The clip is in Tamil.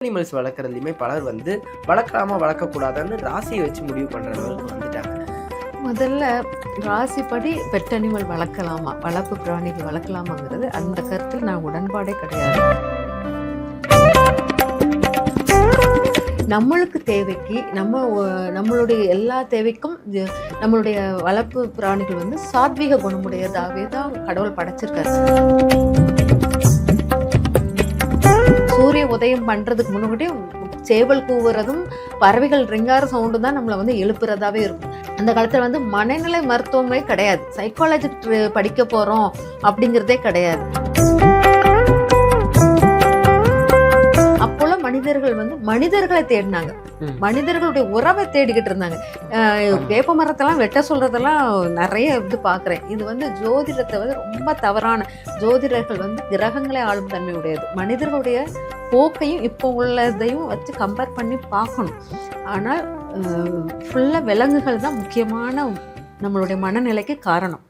அனிமல்ஸ் வளர்க்குறதுலையுமே பலர் வந்து வளர்க்கலாமா வளர்க்கக்கூடாதான்னு ராசியை வச்சு முடிவு பண்ணுற அளவுக்கு வந்துட்டாங்க. முதல்ல ராசிப்படி பெட் அனிமல் வளர்க்கலாமா, வளர்ப்பு பிராணிக்கு வளர்க்கலாமாங்கிறது அந்த கருத்தில் நான் உடன்பாடே கிடையாது. நம்மளுக்கு தேவைக்கு நம்மளுடைய எல்லா தேவைக்கும் நம்மளுடைய வளர்ப்பு பிராணிகள் வந்து சாத்வீக குணமுடையதாகவே தான் கடவுள் படைச்சிருக்காரு. சூரிய உதயம் பண்றதுக்கு முன்னாடி சேவல் கூவுறதும் பறவைகள் ரிங்கார சவுண்டு தான் நம்மளை வந்து எழுப்புறதாவே இருக்கும். அந்த காலத்துல வந்து மனநிலை மருத்துவமே கிடையாது, சைக்காலஜி படிக்க போறோம் அப்படிங்கிறதே கிடையாது. அப்போல மனிதர்கள் வந்து மனிதர்களை தேடினாங்க, மனிதர்களுடைய உறவை தேடிக்கிட்டு இருந்தாங்க. வேப்ப மரத்தெல்லாம் வெட்ட சொல்றதெல்லாம் நிறைய இது பார்க்குறேன். இது வந்து ஜோதிடத்தை வந்து ரொம்ப தவறான, ஜோதிடர்கள் வந்து கிரகங்களை ஆளும் தன்மை உடையது. மனிதர்களுடைய போக்கையும் இப்போ உள்ளதையும் வச்சு கம்பேர் பண்ணி பார்க்கணும். ஆனால் ஃபுல்லாக விலங்குகள் தான் முக்கியமான நம்மளுடைய மனநிலைக்கு காரணம்.